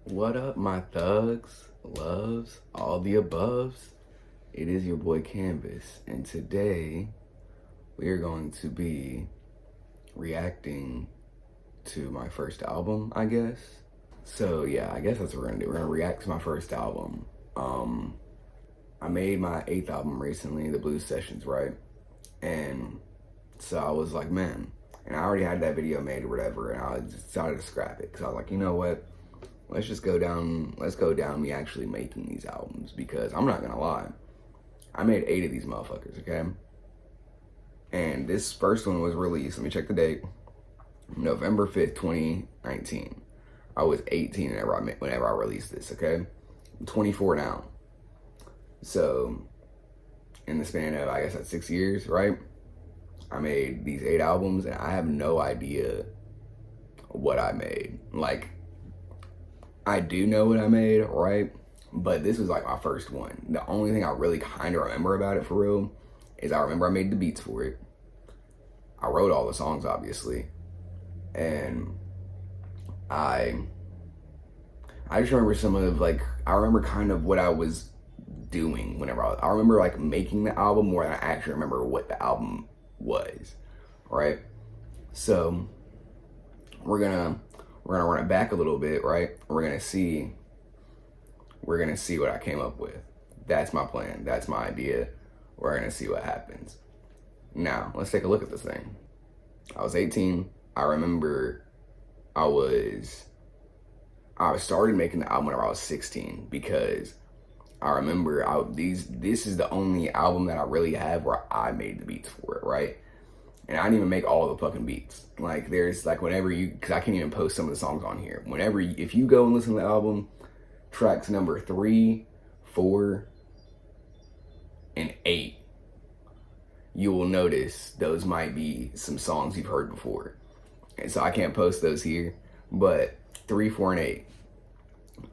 What up, my thugs, loves, all the aboves? It is your boy Canvas, and today we are going to be reacting to my first album, I guess. So yeah, I guess that's what we're gonna do. We're gonna react to my first album. I made my 8th album recently, the Blues Sessions, right? And so I was like, man, and I already had that video made or whatever, and I just decided to scrap it because I was like, you know what? Let's go down me actually making these albums, because I'm not gonna lie, I made 8 of these motherfuckers, okay? And this first one was released, let me check the date, November 5th, 2019. I was 18 whenever I released this, okay? I'm 24 now. So, in the span of, I guess that's 6 years, right? I made these 8 albums, and I have no idea what I made. Like, I do know what I made, right? But this was like my first one. The only thing I really kind of remember about it for real is I remember I made the beats for it. I wrote all the songs, obviously. And I just remember some of I remember kind of what I was doing whenever I remember like making the album more than I actually remember what the album was, right? So we're gonna run it back a little bit, right? We're gonna see what I came up with. That's my plan. That's my idea. We're gonna see what happens. Now, let's take a look at this thing. I was 18. I remember I started making the album when I was 16, because I remember this is the only album that I really have where I made the beats for it, right? And I didn't even make all the fucking beats. Like, there's like, because I can't even post some of the songs on here. If you go and listen to the album, tracks number 3, 4, and 8, you will notice those might be some songs you've heard before. And so I can't post those here, but 3, 4, and 8,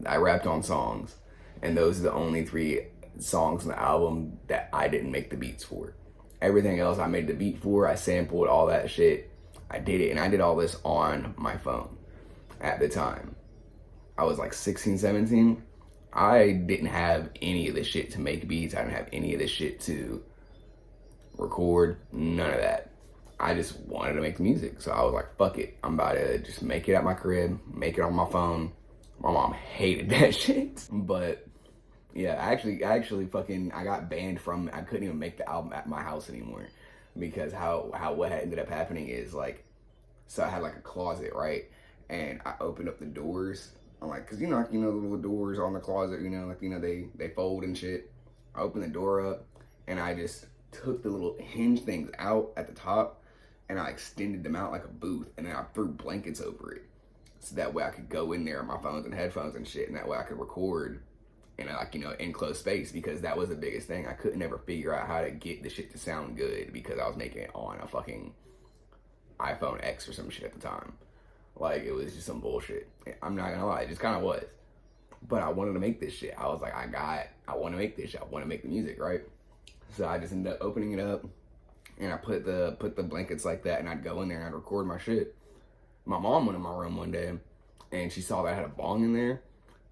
I rapped on songs. And those are the only 3 songs in the album that I didn't make the beats for. Everything else I made the beat for, I sampled all that shit. I did it, and I did all this on my phone at the time. I was like 16, 17. I didn't have any of this shit to make beats. I didn't have any of this shit to record. None of that. I just wanted to make music. So I was like, fuck it. I'm about to just make it at my crib, make it on my phone. My mom hated that shit. But yeah, I got banned from, I couldn't even make the album at my house anymore, because what had ended up happening is, like, so I had like a closet, right? And I opened up the doors. I'm like, cause the little doors on the closet, they fold and shit. I opened the door up, and I just took the little hinge things out at the top, and I extended them out like a booth, and then I threw blankets over it. So that way I could go in there with my phones and headphones and shit, and that way I could record in enclosed space, because that was the biggest thing. I couldn't ever figure out how to get the shit to sound good, because I was making it on a fucking iPhone X or some shit at the time. Like, it was just some bullshit. I'm not gonna lie, it just kind of was. But I wanted to make this shit. I was like, I want to make this shit. I want to make the music, right? So I just ended up opening it up, and I put the blankets like that, and I'd go in there and I'd record my shit. My mom went in my room one day, and she saw that I had a bong in there,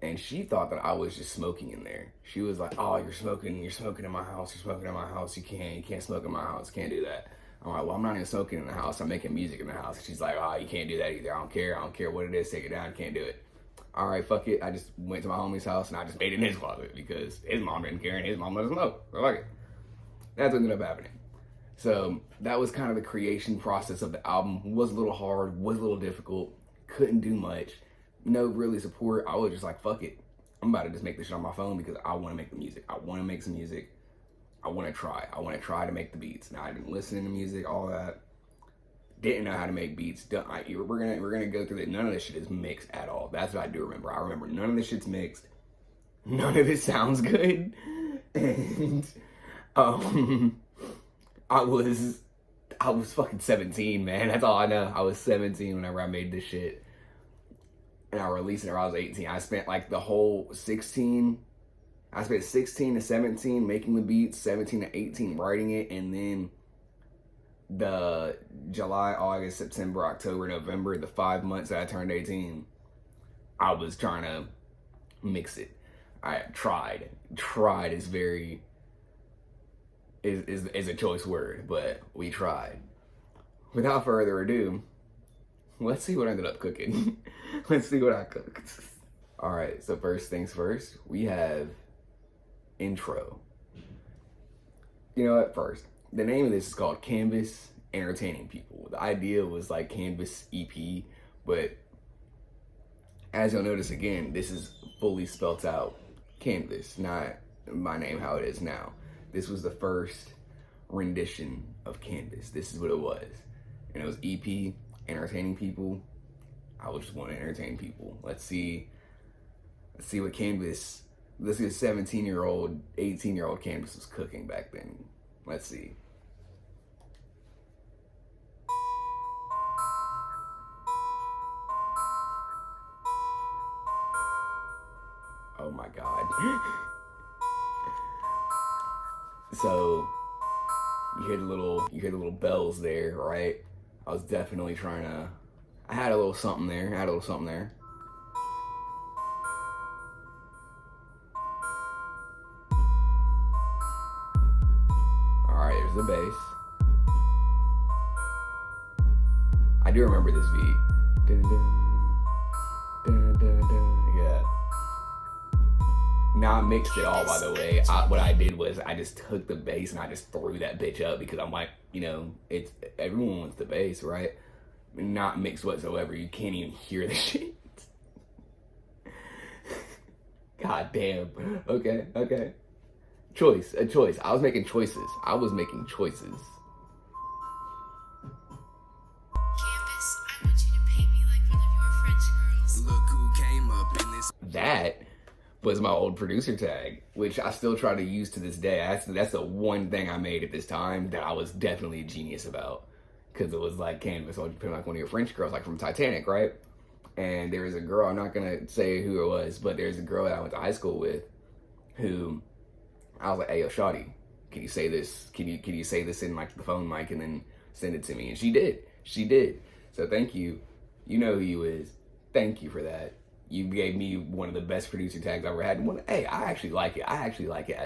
and she thought that I was just smoking in there. She was like, "Oh, you're smoking in my house. You're smoking in my house. You can't smoke in my house. Can't do that." I'm like, "Well, I'm not even smoking in the house. I'm making music in the house." And she's like, "Oh, you can't do that either. I don't care what it is. Take it down. Can't do it." All right, fuck it. I just went to my homie's house, and I just made it in his closet, because his mom didn't care and his mom doesn't smoke. So fuck it. That's what ended up happening. So that was kind of the creation process of the album. Was a little hard, was a little difficult, couldn't do much, no really support. I was just like, fuck it. I'm about to just make this shit on my phone, because I want to make the music. I want to make some music. I want to try to make the beats. Now, I didn't listen to music, all that. Didn't know how to make beats. We're gonna go through that. None of this shit is mixed at all. That's what I do remember. I remember none of this shit's mixed. None of it sounds good. And I was fucking 17, man. That's all I know. I was 17 whenever I made this shit. And I released it when I was 18. I spent like the whole 16 to 17 making the beats, 17 to 18 writing it, and then the July, August, September, October, November, the 5 months that I turned 18, I was trying to mix it. I tried. Tried is very is a choice word, but we tried. Without further ado, let's see what I ended up cooking. Let's see what I cooked. All right, so first things first, we have intro. You know what? First, the name of this is called Canvas Entertaining People. The idea was like Canvas EP, but as you'll notice again, this is fully spelt out Canvas, not my name how it is now. This was the first rendition of Canvas. This is what it was. And it was EP, Entertaining People. I just want to entertain people. Let's see what Canvas, let's see what 17-year-old, 18-year-old Canvas was cooking back then. Let's see. Oh my God. So you hear the little bells there, right? I was definitely trying to, I had a little something there. All right, there's the bass. I do remember this beat. Dun, dun, dun, dun, dun. Yeah. Not mixed at all, by the way. What I did was I just took the bass and I just threw that bitch up because I'm like, you know, it's everyone wants the bass, right? Not mixed whatsoever. You can't even hear the shit. God damn. Okay. A choice. I was making choices. That was my old producer tag, which I still try to use to this day. That's the one thing I made at this time that I was definitely a genius about, because it was like Canvas. So I'd put like one of your French girls, like from Titanic, right? And there was a girl, I'm not gonna say who it was, but there's a girl that I went to high school with, who I was like, "Hey, yo, shawty, can you say this? Can you say this in like the phone mic and then send it to me?" And she did. So thank you. You know who you is. Thank you for that. You gave me one of the best producer tags I ever had. Hey, I actually like it. As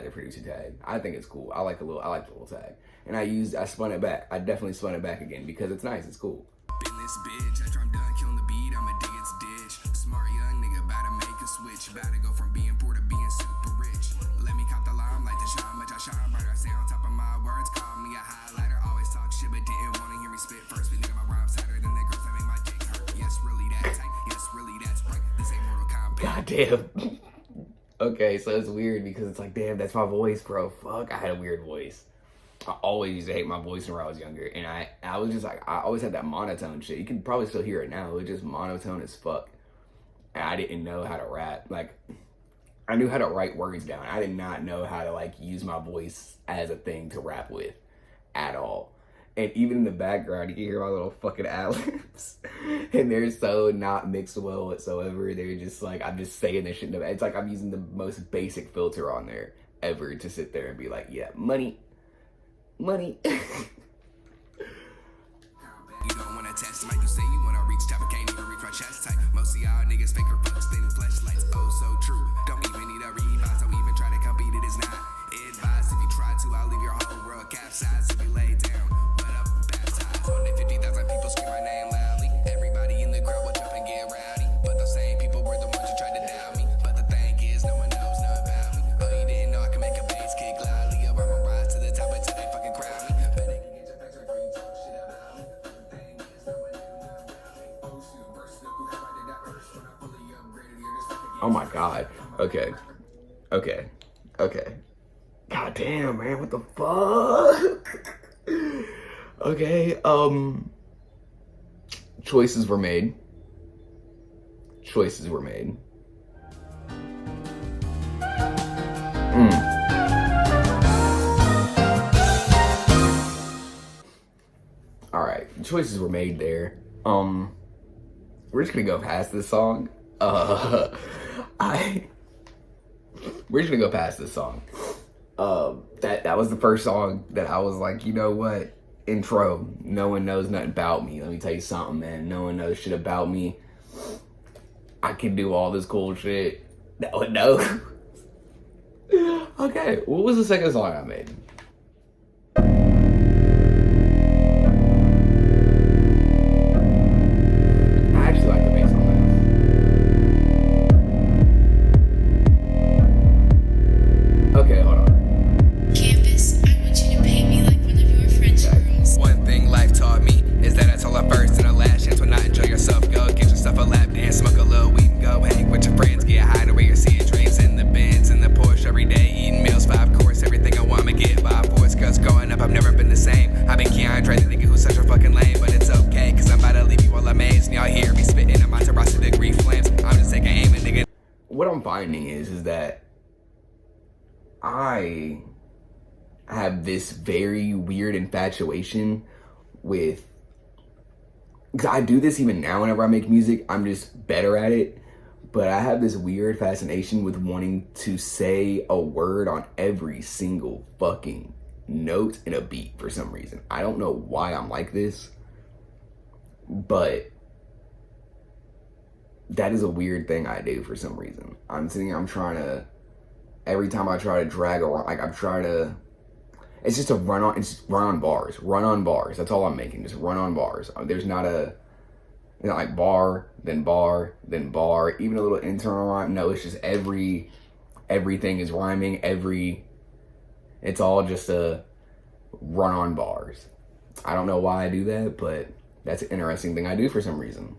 a producer tag. I think it's cool. I like the little tag. And I spun it back. I definitely spun it back again because it's nice. It's cool. This bitch, after I'm done killing the beat, I'ma dig its ditch. Smart young nigga, about to make a switch. About to go from being poor to being super rich. Let me cop the lime like the shine, much I shine brighter. I stay on top of my words, call me a highlighter. Always talk shit, but didn't want to hear me spit first. But nigga, my rhymes tighter than the girls that make my dick hurt. Yes, really that tight. Yes, really that's right. This ain't Mortal Kombat. God damn. Okay, so it's weird because it's like, damn, that's my voice, bro. Fuck, I had a weird voice. I always used to hate my voice when I was younger. And I was just like, I always had that monotone shit. You can probably still hear it now. It was just monotone as fuck. And I didn't know how to rap. Like, I knew how to write words down. I did not know how to, like, use my voice as a thing to rap with at all. And even in the background, you can hear my little fucking ad-libs. And they're so not mixed well whatsoever. They're just like, I'm just saying this shit. It's like I'm using the most basic filter on there ever to sit there and be like, yeah, money. You don't wanna test, might you say you wanna reach top, can't even reach my chest type. Most of y'all niggas faker fucks, thin flashlights, oh so true. Don't even need a revise, don't even try to compete, it is not advised. If you try to, I'll leave your whole world capsized. If you lay down, but up, baptized. 150,000 people scream my name loudly. Everybody in the crowd will jump and get rowdy. But those same people were the ones who tried to doubt me. But the thing is, no one knows nothing about me. Oh, you didn't know I can make a bass kick loudly. Or I'ma rise to the top until they fucking crowd me. Bet they can get your facts right before you talk shit about me. But the thing is, no one knew nothing about me. Oh, shoot, verse, look who I did that verse. When I fully upgraded, you're just like Oh my God. Okay. God damn, man, what the fuck? Okay, choices were made. All right, choices were made there. We're just gonna go past this song. We're just gonna go past this song. That was the first song that I was like, you know what? Intro. No one knows nothing about me. Let me tell you something, man. No one knows shit about me. I can do all this cool shit. No. Okay, what was the second song I made? I actually like the bass on this. Okay, hold on. Campus, I want you to pay me like one of your French girls. One thing life taught me is that it's all a first and a last chance. When not enjoy yourself, go get yourself a lap dance, smoke a little weed and go hang with your friends, get high to where you're seeing dreams in the Benz and the Porsche every day, eating meals 5 course, everything I want me get by force. Cause growing up I've never been the same. I've been Keandre, the nigga who's such a fucking lame, but it's okay cause I'm about to leave you all amazed. And y'all hear me spitting on my terrace degree flames. I'm just taking aim and nigga. What I'm finding is that I have this very weird infatuation with, because I do this even now whenever I make music, I'm just better at it, but I have this weird fascination with wanting to say a word on every single fucking note in a beat for some reason. I don't know why I'm like this, but that is a weird thing I do for some reason. I'm sitting here, I'm trying to, every time I try to drag around, like I'm trying to, it's just a run on bars. That's all I'm making, just run on bars. There's not a, you know, like bar, then bar, then bar, even a little internal rhyme. No, it's just everything is rhyming, it's all just a run on bars. I don't know why I do that, but that's an interesting thing I do for some reason.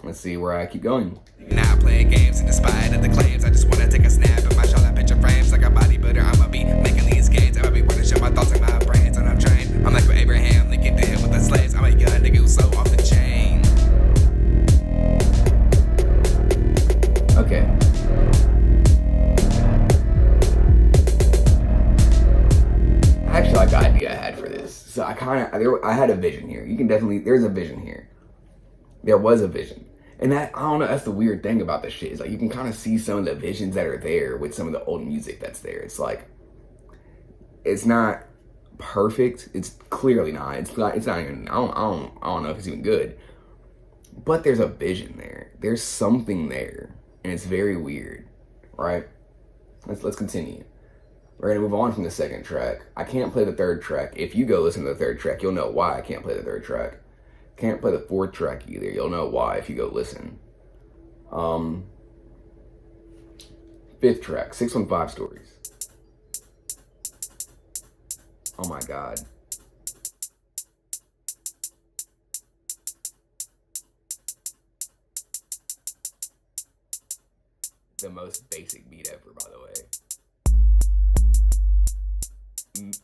Let's see where I keep going. Now playing games in despite of the claims. I just wanna take a snap of my shot like picture frames. Like a bodybuilder, I'ma be making these gains. I'ma be running show my thoughts like my brains on a train. I'm like with Abraham Lincoln did with the slaves. I'm a young nigga who's so off the chain. Okay. I actually like the idea I had for this. So I had a vision here. You can definitely, there's a vision here. There was a vision. And that, I don't know, that's the weird thing about this shit. Is like you can kind of see some of the visions that are there with some of the old music that's there. It's like, it's not perfect. It's clearly not. It's not even, I don't know if it's even good. But there's a vision there. There's something there. And it's very weird, right? Let's continue. We're gonna move on from the second track. I can't play the third track. If you go listen to the third track, you'll know why I can't play the third track. Can't play the fourth track either. You'll know why if you go listen. Fifth track, 615 Stories. Oh my God. The most basic beat ever, by the way.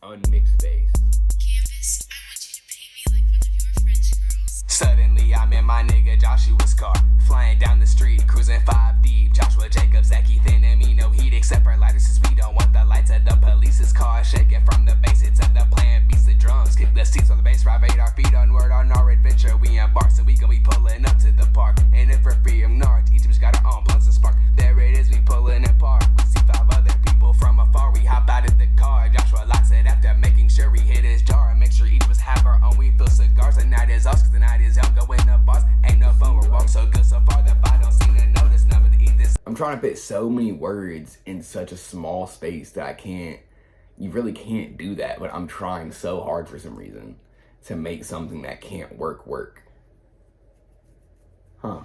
Unmixed bass. Campus, I want you to pay me like one of your French girls. Suddenly I'm in my nigga Joshua's car, flying down the street, cruising 5 deep. Joshua Jacobs, Zaki thin and me, no heat except for lighters, since we don't want the lights of the police's car. Shaking from the bass, it's at the plan, beats the drums, kick the seats on the bass, ride our feet onward on our adventure. We embark, so we gon' be pulling up to the park, and if we're free of North, each of us got our own blunts and spark. There it is, we pulling apart. We see 5 other people from afar, we hop out of the car. Joshua locks it after making sure he hit his jar, and make sure each of us have our own. We fill cigars, the night is ours, cause the night is young, go in the bars. Ain't no fun, we're walking so good so far that I don't seem to notice none of the eat this. I'm trying to fit so many words in such a small space that I can't, you really can't do that, but I'm trying so hard for some reason to make something that can't work. Huh.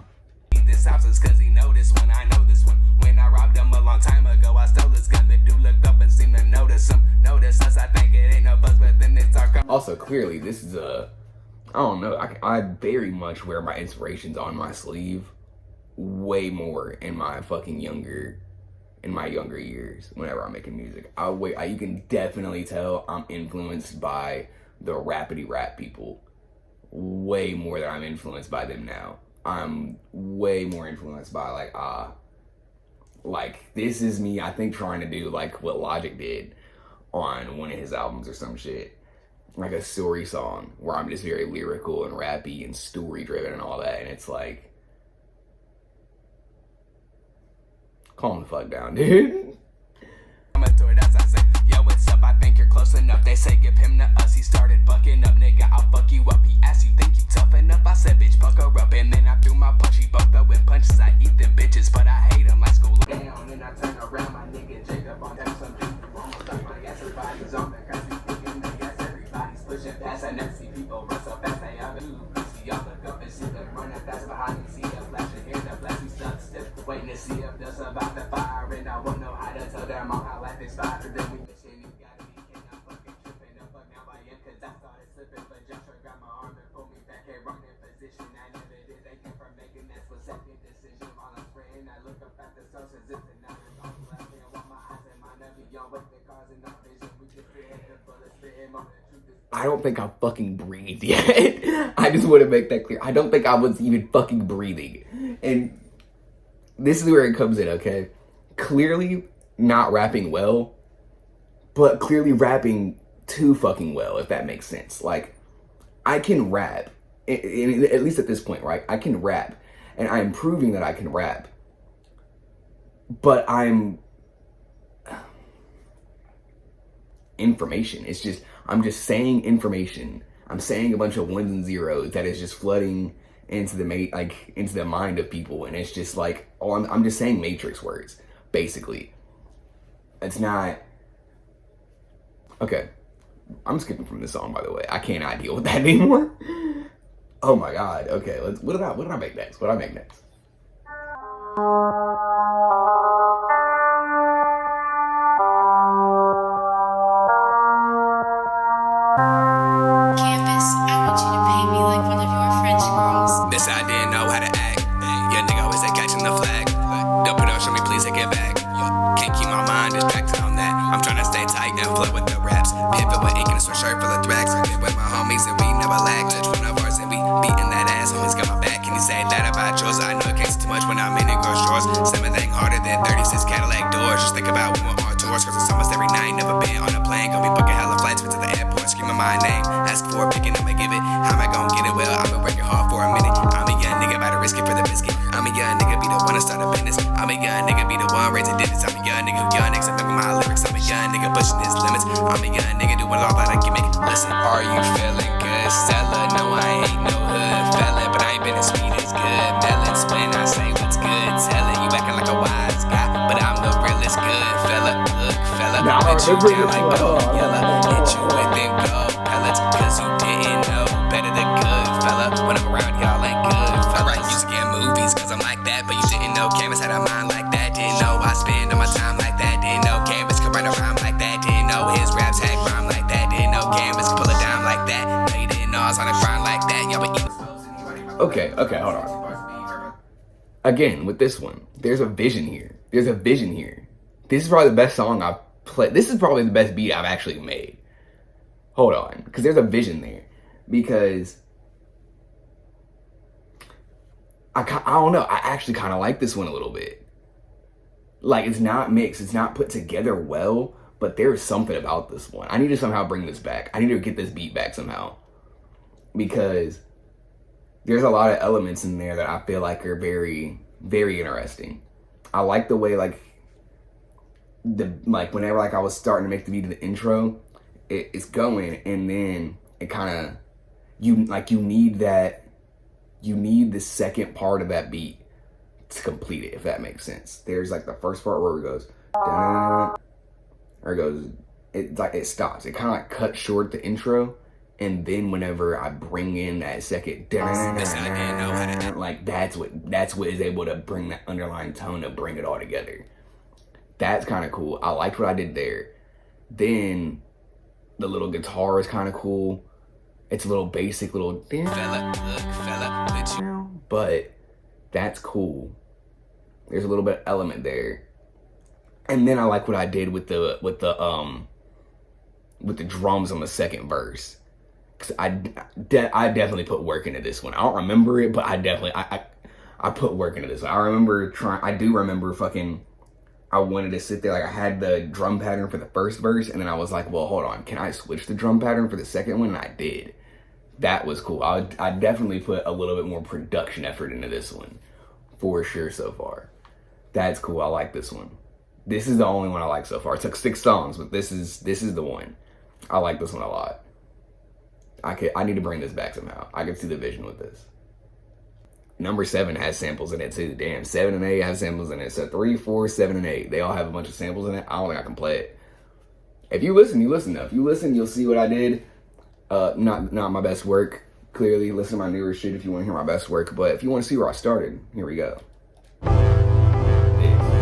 This house is cause he noticed when I know this one. When I robbed him a long time ago, I stole his gun. The dude looked up and seemed to notice him. Notice us, I think it ain't no buzz, but then they start coming. Also, clearly, this is I don't know, I very much wear my inspirations on my sleeve way more in my younger years whenever I'm making music. You can definitely tell I'm influenced by the rapidy rap people way more than I'm influenced by them now. I'm way more influenced by like this is me, I think, trying to do like what Logic did on one of his albums or some shit. Like a story song where I'm just very lyrical and rappy and story driven and all that, and it's like, calm the fuck down, dude. I'm a throw it as I say, yo, what's up? I think you're close enough. They say give him to us. He started bucking up, nigga. I'll fuck you up. He asked you, think you tough enough? I said, bitch, pucker up. And then I threw my punch. He both up with punches. I eat them bitches, but I hate them like school. And I Just about the fire, and I won't know how to tell them all how life is fine. So then we wishing you gotta be king. I'm fucking tripping. I'm fucking now I am, cause I started slipping. But Joshua grabbed my arm and pulled me back and wrong in position. I never did. Thank you for making that split second decision. While I'm spraying, I look up at the sources. It's an hour long laughing. I want my eyes and my never young with the cars and no vision. We just sit at the bullets, spitting on the truth. I don't think I fucking breathed yet. I just want to make that clear. I don't think I was even fucking breathing. And this is where it comes in, okay? Clearly not rapping well, but clearly rapping too fucking well, if that makes sense. Like, I can rap, at least at this point, right? I can rap, and I'm proving that I can rap. But I'm... information. It's just, I'm just saying information. I'm saying a bunch of ones and zeros that is just flooding into the mind of people, and it's just like, oh, I'm just saying matrix words, basically. It's not okay. I'm skipping from this song, by the way. I cannot deal with that anymore. Oh my god. Okay, what did I make next? What did I make next? Campus, I want you to pay me like one of your French girls. This I didn't know how to act. Young nigga always ain't catching the flag. Don't put on, show me, please take it back. Can't keep my mind distracted on that. I'm trying to stay tight now, flow with the raps. Pivot with ink and a sweatshirt full of threats. Been with my homies and we never lag. Touch one of ours and we beating that ass. Always got my back. Can you say that about yours? I know it can't see too much when I'm in the girls' drawers. Something harder than 36 Cadillac doors. Just think about when we're on tours, cause it's almost every night. Never been on a plane. Gonna be booking hella flights to the airport, screaming my name. Ask for a pick and I'ma give it. How am I gonna get it? Well, I've been working hard for a minute. I'm a young nigga, about to risk it for the biscuit. I'm a young nigga, be the one to start a business. I'm a young nigga, be the one raising digits. I'm a young nigga, young niggas, I'm my lyrics. I'm a young nigga, pushing his limits. I'm a young nigga, doing all that I can make. Listen, are you feeling good, Stella? No, I ain't no hood fella, but I ain't been as sweet as good melons. When I say what's good, telling you acting like a wise guy, but I'm the realest good fella. Look, fella, put you down like gold yellow. Hit you with them gold pellets, cause you didn't know better than good fella. When I'm around y'all ain't good fella. I write music and movies, cause I'm like that, but you didn't know Canvas had a mind like that. Didn't know I spend all my time like that. Didn't know Canvas could write a rhyme like that. Didn't know his raps had rhyme like that. Didn't know Canvas could pull it down like that. No, you didn't know I was on a grind like that. Y'all been eating. Okay, hold on. Again, with this one, there's a vision here. There's a vision here. This is probably the best song I've played. This is probably the best beat I've actually made. Hold on, because there's a vision there. Because I don't know. I actually kind of like this one a little bit. Like, it's not mixed. It's not put together well, but there's something about this one. I need to somehow bring this back. I need to get this beat back somehow. Because there's a lot of elements in there that I feel like are very, very interesting. I like the way, whenever I was starting to make the beat of the intro, it's going, and then it kind of, you need the second part of that beat to complete it, if that makes sense. There's the first part where it goes, or it goes, it stops. It kind of cuts short the intro, and then whenever I bring in that second, that's what is able to bring that underlying tone to bring it all together. That's kind of cool. I liked what I did there. Then the little guitar is kind of cool. It's a little basic, but that's cool. There's a little bit of element there. And then I like what I did with the drums on the second verse. Cause I definitely put work into this one. I don't remember it, but I put work into this one. I do remember I wanted to sit there, I had the drum pattern for the first verse, and then I was like, well, hold on, can I switch the drum pattern for the second one? And I did. That was cool. I definitely put a little bit more production effort into this one, for sure so far. That's cool. I like this one. This is the only one I like so far. It took 6 songs, but this is the one. I like this one a lot. I need to bring this back somehow. I can see the vision with this. Number 7 has samples in it too. Damn, 7 and 8 have samples in it. So 3, 4, 7, and 8. They all have a bunch of samples in it. I don't think I can play it. If you listen, you listen though. If you listen, you'll see what I did. Not my best work. Clearly, listen to my newer shit if you want to hear my best work. But if you want to see where I started, here we go. This.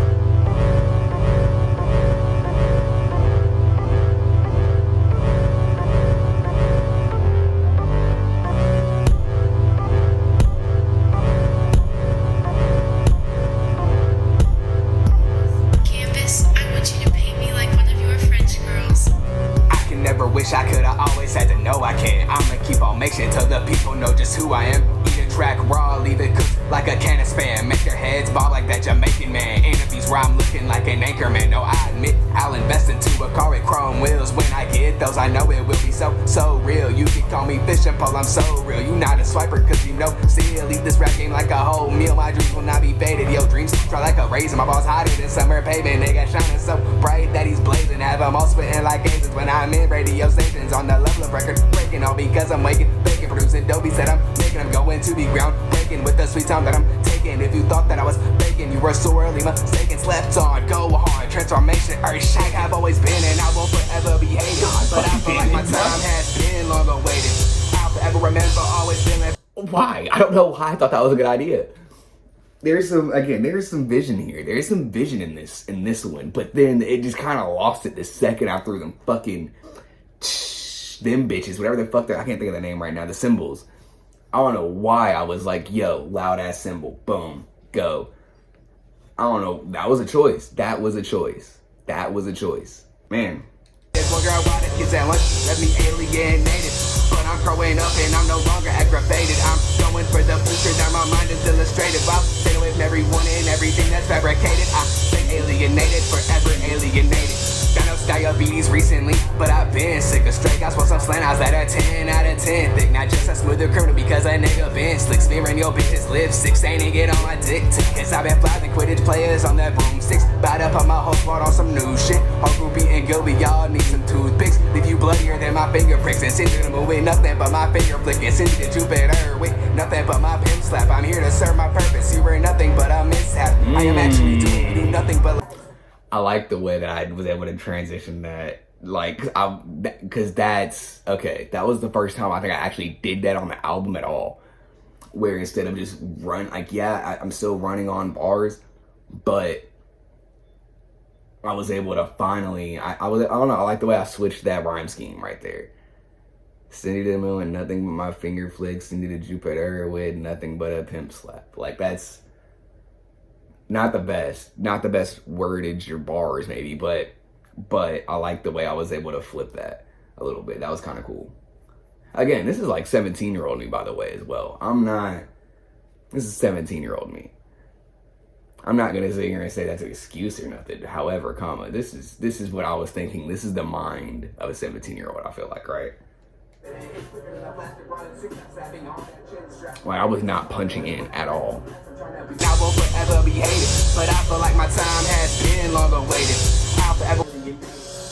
wish I could, I always had to know I can. I'ma keep on making till the people know just who I am. Eat a track raw, leave it cooked like a can of Spam. Make their heads bob like that Jamaican man. Interviews where I'm looking like an anchor man. No, I admit I'll invest into a car with chrome wheels. When I get those, I know it will be so real. You can call me fishing pole, I'm so real. You not a swiper cause you know still eat this rap game like a whole meal. My dreams will not be faded. Yo, dreams try like a raisin. My balls hotter than summer pavement. Nigga shining so bright that he's blazing. Have them all spitting like gazes when I'm in radio stations. On the level of record breaking, all because I'm waking, baking, producing dope beats that I'm making. I'm going to be ground breaking with the sweet time that I'm taking. If you thought that I was faking, you were sorely mistaken. Slept on, go hard, transformation, earth shake. I've always been and I will forever be hated. But I feel like my time has been long awaited. I'll forever remember always feeling. Why? I don't know why I thought that was a good idea. There's some vision here. There's some vision in this one, but then it just kind of lost it the second I threw them fucking them bitches, whatever the fuck I can't think of the name right now. The symbols. I don't know why I was like, yo, loud ass symbol, boom, go. I don't know. That was a choice. That was a choice. That was a choice, man. One girl, why the kids at lunch let me alienated. But I'm growing up and I'm no longer aggravated. I'm going for the future that my mind is illustrated. I'll stay with everyone and everything that's fabricated. I stay alienated, forever alienated. Got no diabetes recently, but I've been sick of straight. Got some slant eyes that are 10 out of 10 thick. Not just a smoother criminal because a nigga been slick. Smearing your bitch's lipstick, staining it on my dick. Cause I've been flying Quidditch players on that broomsticks. Bout to put my whole squad on some new shit. Whole groupie and Gilby, y'all need some toothpicks. Leave you bloodier than my fingerprints. And send you to move with nothing but my finger flicking. Send you to Jupiter with nothing but my pimp slap. I'm here to serve my purpose. You were nothing but a mishap. I am actually doing nothing but. I like the way that I was able to transition that, like, because that's, okay, that was the first time I think I actually did that on the album at all, where instead of just like, yeah, I'm still running on bars, but I was able to finally, I don't know, I like the way I switched that rhyme scheme right there. Send you to the moon and nothing but my finger flicks, send you to Jupiter with nothing but a pimp slap. Like, that's not the best wordage or bars maybe, but I like the way I was able to flip that a little bit. That was kind of cool. Again, this is like 17-year-old me, by the way, as well. This is 17-year-old me. I'm not gonna sit here and say that's an excuse or nothing. However, this is what I was thinking. This is the mind of a 17-year-old, I feel like, right? Like, I was not punching in at all. I will forever be hated, but I feel like my time has been long awaited. I'll forever.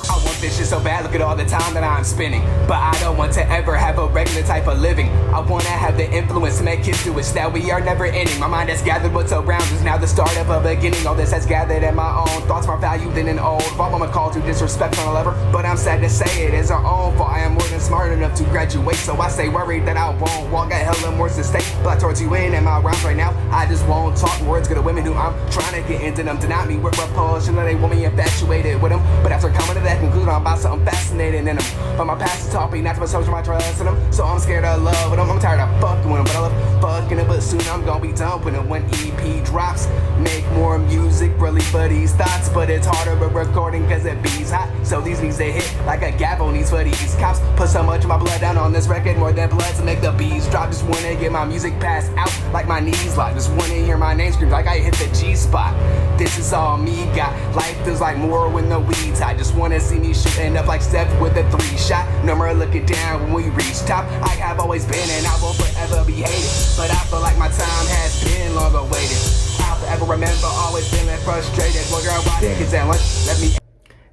I want this shit so bad, look at all the time that I'm spending. But I don't want to ever have a regular type of living. I want to have the influence to make kids do it, so that we are never ending. My mind has gathered what's around is now the start of a beginning. All this has gathered in my own thoughts, more value than an old vault. I'm called to disrespect on a lever, but I'm sad to say it is our own fault. I am more than smart enough to graduate, so I stay worried that I won't walk. Got hella more to stay, but I towards you in my rhymes right now. I just won't talk words good to women who I'm trying to get into them. Deny me with repulsion, that they want me infatuated with them. But after coming to that conclusion, I'm about something fascinating in them. But my past is taught me not to put so much of my trust in them. So I'm scared of love with them. I'm tired of fucking with them, but I love fucking them. But soon I'm gonna be done with them when EP drops. Make more music, really for these thoughts. But it's harder with recording cause it beats hot. So these needs to hit like a gavel needs for these cops. Put so much of my blood down on this record, more than blood to make the beats drop. Just wanna get my music passed out like my knees lock. Just wanna hear my name scream like I hit the G spot. This is all me got. Life feels like more when the weeds high. Just wanna see me shooting up like Steph with a 3-shot. No more looking down when we reach top. I have always been and I will forever be hated. But I feel like my time has been long awaited. I'll forever remember always feeling frustrated. Well, girl, why the kids at lunch let me.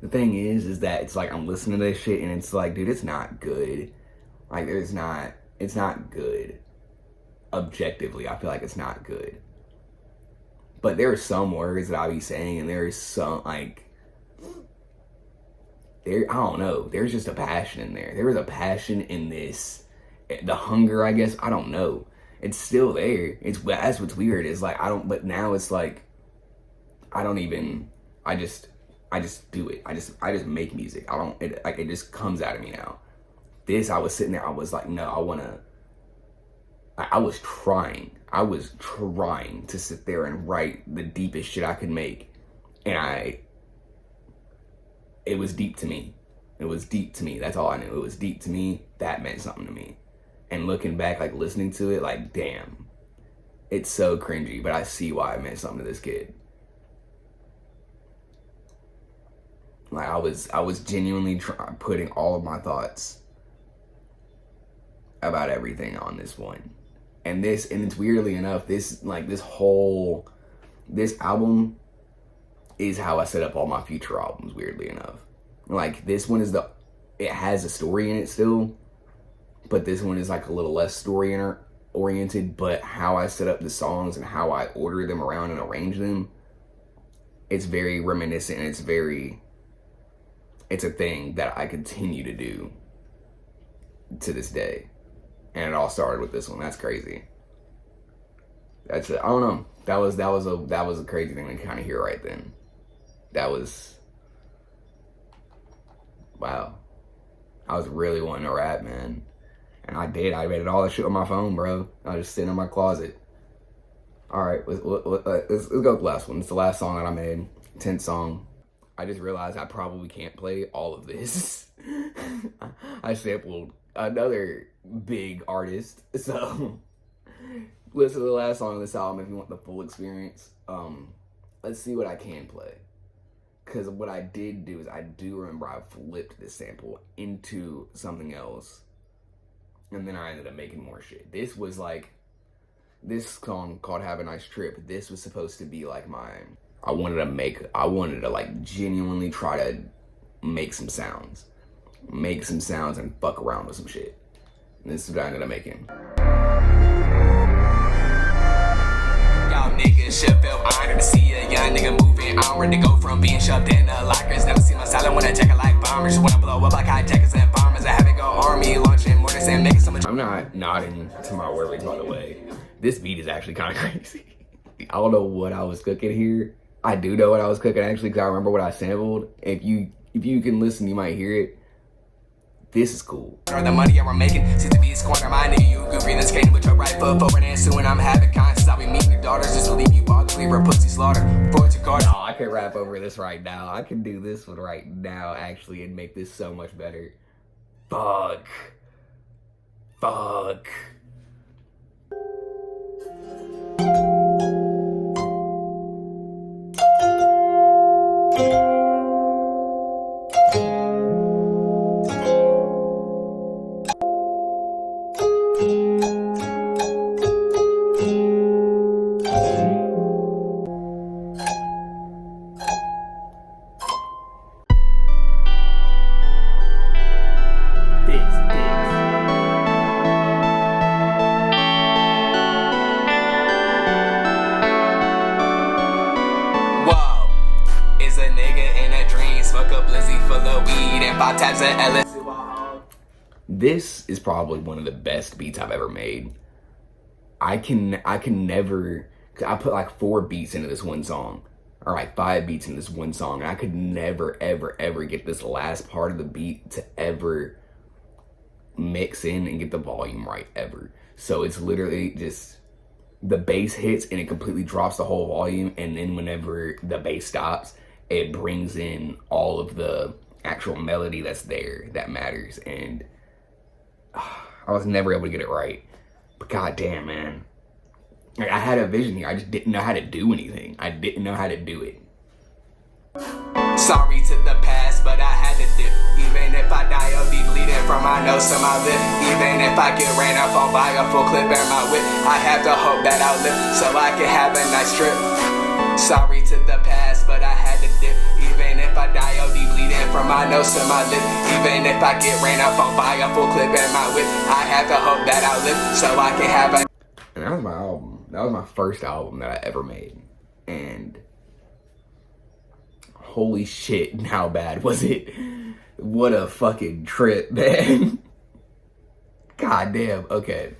The thing is that it's like I'm listening to this shit and it's like, dude, it's not good. Like, it's not good. Objectively, I feel like it's not good. But there are some words that I'll be saying, and there's some, like, I don't know. There's just a passion in there. There was a passion in this. The hunger, I guess, I don't know. It's still there. That's what's weird. It's like, but now it's like, I just do it. I just make music. It just comes out of me now. I was sitting there, I was like, no, I was trying to sit there and write the deepest shit I could make. And it was deep to me. It was deep to me. That's all I knew. It was deep to me. That meant something to me. And looking back, like listening to it, like damn, it's so cringy, but I see why it meant something to this kid. Like I was genuinely putting all of my thoughts about everything on this one. And it's weirdly enough, this album is how I set up all my future albums, weirdly enough. Like this one it has a story in it still, but this one is like a little less story oriented, but how I set up the songs and how I order them around and arrange them, it's very reminiscent, and it's a thing that I continue to do to this day. And it all started with this one. That's crazy. That's it. I don't know. That was a crazy thing to kind of hear right then. That was, wow. I was really wanting to rap, man. And I did. I made all that shit on my phone, bro. I was just sitting in my closet. All right, let's go with the last one. It's the last song that I made. 10th song. I just realized I probably can't play all of this. I sampled another big artist. So listen to the last song of this album if you want the full experience. Let's see what I can play. Because what I did do is I do remember I flipped this sample into something else. And then I ended up making more shit. This was like, this song called Have a Nice Trip. This was supposed to be like I wanted to like genuinely try to make some sounds and fuck around with some shit. And this is what I ended up making. Y'all niggas should feel honored to see a young nigga moving onward, to go from being shoved in the lockers. Never see my silent when I check it like bombers. When I blow up like hijackers and bombers, I have it go army launching mortars and making so much. I'm not nodding to my words, by the way. This beat is actually kind of crazy. I don't know what I was cooking here. I do know what I was cooking actually, because I remember what I sampled. If you can listen, you might hear it. This is cool. Or the money I'm making seems to be a squander. My nigga, you goofy in the skating with your right foot forward, and soon I'm having conscience. I'll be meeting your daughters just to leave you bothered. Leave her pussy slaughter. Forward to card. No, I can rap over this right now. I can do this one right now actually and make this so much better. Fuck. This is probably one of the best beats I've ever made. I can never, I put like 4 beats into this one song, or like 5 beats in this one song, and I could never, ever get this last part of the beat to ever mix in and get the volume right ever. So it's literally just, the bass hits and it completely drops the whole volume, and then whenever the bass stops, it brings in all of the actual melody that's there that matters. And I was never able to get it right, but goddamn, man, like, I had a vision here. I just didn't know how to do anything. I didn't know how to do it. Sorry to the past, but I had to dip. Even if I die, I'll be bleeding from my nose to my lip. Even if I get ran up on by a full clip and my whip, I have to hope that I'll live so I can have a nice trip. Sorry to the past, but I had to dip. Even if I die, I'll be bleeding from my nose to my lip. Even if I get ran up on by a full clip and my whip, I have to hope that I'll live so I can have a... And that was my album. That was my first album that I ever made. And holy shit, how bad was it? What a fucking trip, man. God damn. Okay.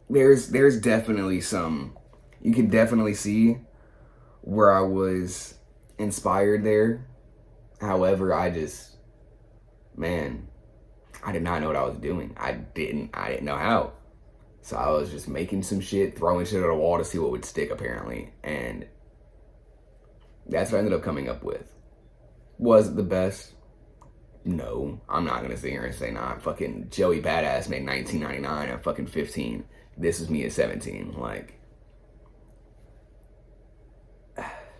There's definitely some, you can definitely see where I was inspired there. However, I did not know what I was doing. I didn't know how. So I was just making some shit, throwing shit at a wall to see what would stick, apparently. And that's what I ended up coming up with. Was it the best? No, I'm not gonna sit here and say, nah, fucking Joey Badass made 1999 at fucking 15. This is me at 17. Like,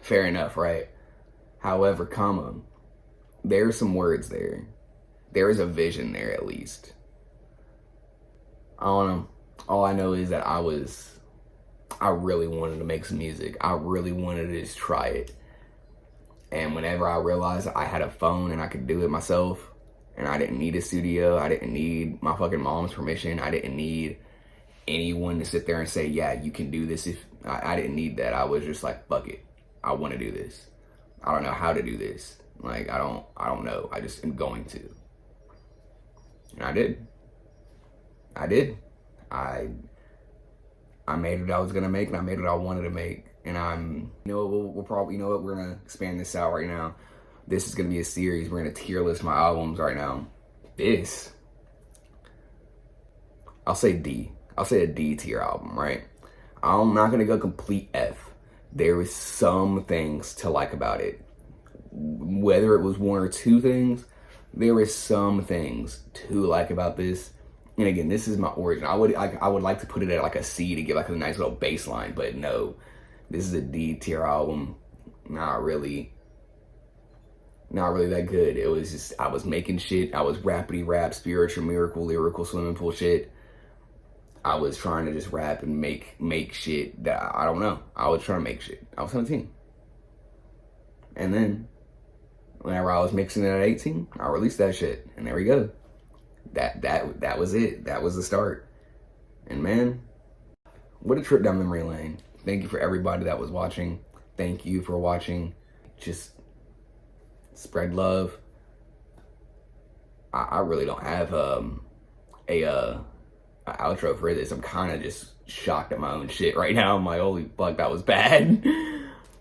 fair enough, right? However, there's some words there. There is a vision there, at least. I don't know. All I know is that I really wanted to make some music. I really wanted to just try it. And whenever I realized I had a phone and I could do it myself, and I didn't need a studio, I didn't need my fucking mom's permission, I didn't need anyone to sit there and say, yeah, you can do this. I didn't need that. I was just like, fuck it. I want to do this. I don't know how to do this. Like, I don't know. I just am going to. And I did. I made what I was gonna make, and I made what I wanted to make. And we're gonna expand this out right now. This is gonna be a series. We're gonna tier list my albums right now. I'll say a D tier album, right? I'm not gonna go complete F. There was some things to like about it. Whether it was one or two things, there were some things to like about this. And again, this is my origin. I would like to put it at like a C to get like a nice little baseline, but no, this is a D tier album. Not really that good. It was just, I was making shit. I was rappity rap, spiritual, miracle, lyrical, swimming pool shit. I was trying to just rap and make shit that I don't know. I was trying to make shit. I was 17. And then whenever I was mixing it at 18, I released that shit. And there we go. That was it. That was the start. And man, what a trip down memory lane. Thank you for everybody that was watching. Thank you for watching. Just spread love. I really don't have a outro for this. I'm kind of just shocked at my own shit right now. I'm like, holy fuck, that was bad.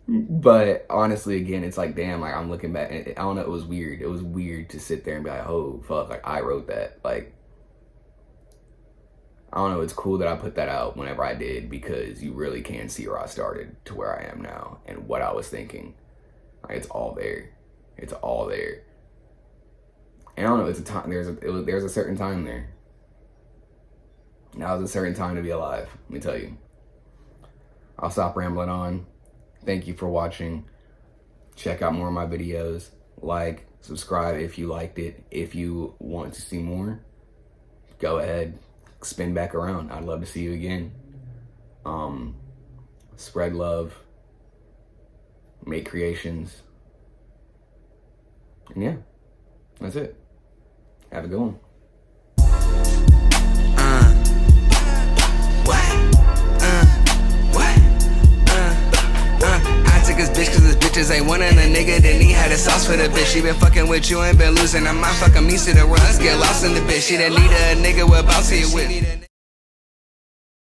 But honestly, again, it's like, damn, like I'm looking back, I don't know, it was weird. It was weird to sit there and be like, oh fuck, like I wrote that. Like, I don't know, it's cool that I put that out whenever I did, because you really can see where I started to where I am now and what I was thinking. Like, it's all there. It's all there. And I don't know, it's a time, there's a certain time there. Now is a certain time to be alive, let me tell you. I'll stop rambling on. Thank you for watching. Check out more of my videos. Like, subscribe if you liked it. If you want to see more, go ahead, spin back around. I'd love to see you again. Spread love. Make creations. And yeah, that's it. Have a good one. Ain't one of the nigga, then he had a sauce for the bitch. She been fucking with you and been losing her mind. Fuck, I'm used to the runs, get lost in the bitch. She done need a nigga with bouncy with.